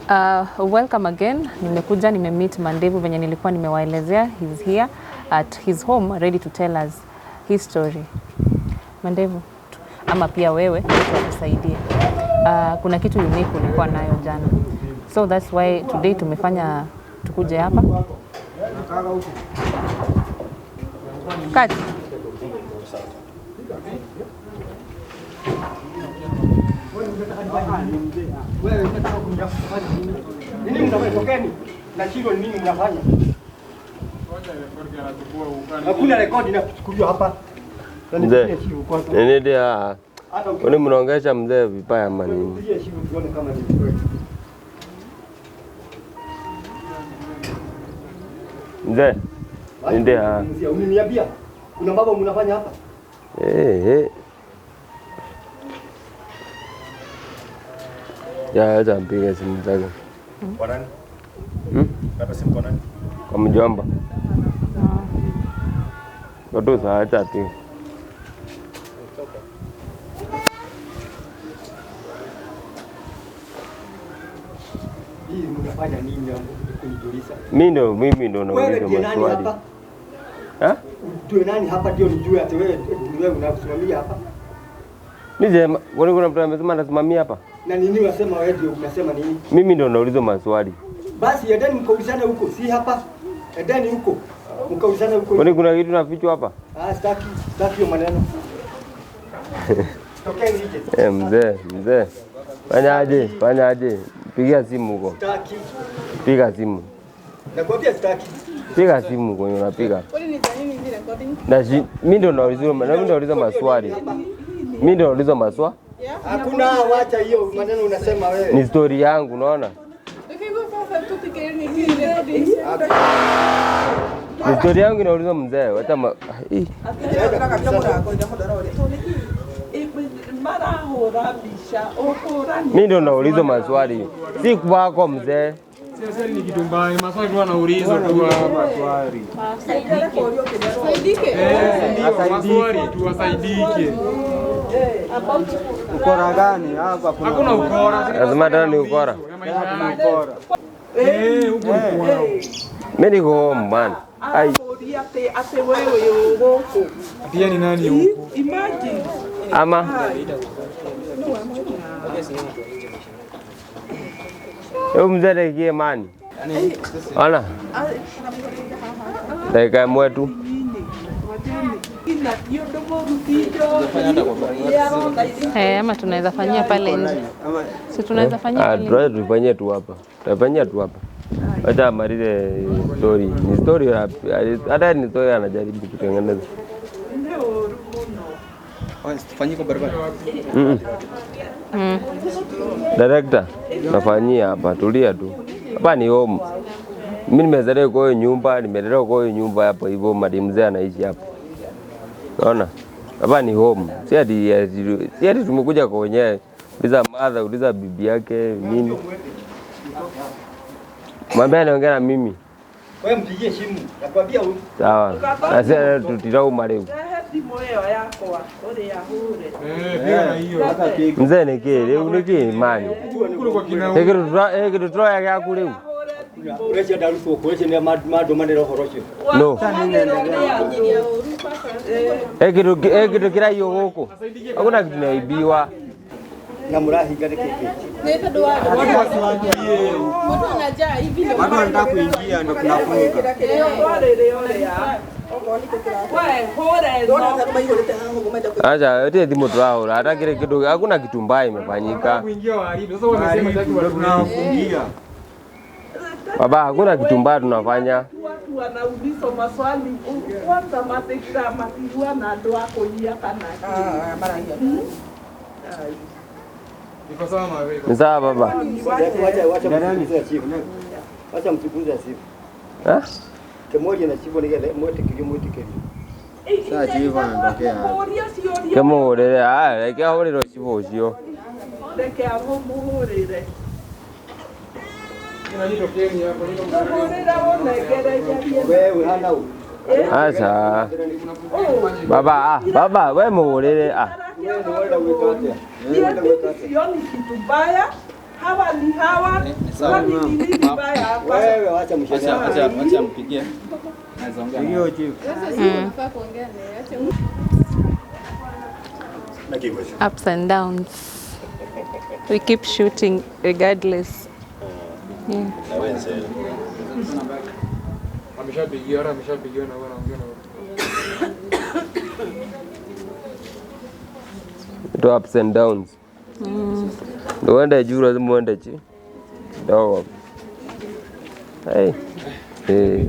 Welcome again. Nimekuja nimemeet Mandevu venye nilikuwa nimewaelezea. He's here at his home ready to tell us his story. Mandevu, ama pia wewe tukusaidie. Kuna kitu unique ulikuwa nayo jana. So that's why today tumefanya tukuje hapa. Kati. Wewe unataka kunifanya nini? Nini mnafanya Tokeni? Na hilo nini mnafanya? Hakuna rekodi na kuchukuliwa hapa. Mzee. Nini dia? Kwani mnaongesha mzee vibaya manini? Mzee. Ndio. Unaniambia kuna mambo mnafanya hapa? Ya mpiga simu zake. Kwa nani? Hapa simu kwa nani? Kwa mjomba. Watu sasa ati. Hii mnafanya nini hapo kunijulisha? Mimi ndo nauliza maswali. Tuwe nani hapa ndio nijue ati wewe unasimamia hapa? Nije, kuna mtu amesema anasimamia hapa? Na nini unasema wewe ndio unasema nini? Mimi ndo nauliza maswali. Basi endeni mkaulizane huko, si hapa. Endeni huko. Mkaulizane huko. Kwani kuna kitu nafichwa hapa? Sitaki hiyo maneno. Tokeni nje. Mzee. Fanyaje? Pigia simu huko. Sitaki. Piga simu. Nakwambia sitaki. Piga simu kwa unapiga. Kwani ni nini hivi recording? Mimi ndo nauliza maswali. Mimi ndo nauliza maswali. Hakuna, wacha hiyo maneno unasema wewe. Ni story yangu unaona? Ni story yangu inauliza mzee. Wacha mimi ndo nauliza maswali. Si kwako mzee. Sasa ni kitu mbaya, maswali tu anaulizwa tu maswali. Saidike. Maswali tu wasaidike. Ukora gani hapa? Hakuna ukora. Lazima tena ni ukora. Ukora. Huko ukora. Mimi niko home man. Ai. Ate wewe huko. Pia ni nani huko? Imagine. Ama mzee kie mani. Ona. Dakika mwetu. Ama tunaweza fanyia pale nje. Si tunaweza fanyia pale nje. Tufanyie tu hapa. Tutafanyia tu hapa. Acha malize story. Ni story hata ni story anajaribu kutengeneza. Tufanyie kwa barabara. Director, nafanyia hapa, tulia tu. Hapa ni home. Mimi nimezaliwa kwa hiyo nyumba, nimelelewa kwa hiyo nyumba hapo hivyo mali mzee anaishi hapo. Unaona? Hapa ni home. Si ati tumekuja kwa wenyewe. Uliza mother, uliza bibi yake nini. Mwambie anaongea na mimi. Wewe mpigie simu. Nakwambia huyu. Sawa. Sasa tutirau mareu. Mzee niki imani. Hekiru turoya gyaku riu. Urecia darufu kurecia ni mado manero horocio. No. Hekiru kiraio guku. Hakuna kitu naibiwa. Na murahinga niki. Ni tondu wa watu wanajaa hivi ndio watu wanataka kuingia ndio tunafunga. Acha yote timu turahura hata kile kitu hakuna kitu mbaya imefanyika. Tunafungia. Baba hakuna kitu mbaya tunafanya. Watu wanaulizwa maswali kwanza matekira matigwa na ndo wako hia kana. mara hiyo. Iko sawa wewe. Ni sawa baba. Wacha mtukuze asifu. Kemoja na chivo ni gele mwete kile. Sasa chivo anatokea. Kemo orere like ahorero chivo ucio. Ndeke abo muhurire. Ni Tokeni hapo niko muhurira wonegere wewe hana u. Acha. Baba wewe muhurire Sioni kitu mbaya Hawa ni hawa. Kwani ni nini baya hapa? Wewe acha mshahara. Acha mpigie. Naweza ongea. Hiyo chief. Ups and downs. We keep shooting regardless. Yeah. Ameshapigia na wanaongea na Ito ups and downs. Ndio uende juu lazima uende chini. Ndio. Hey. Hey.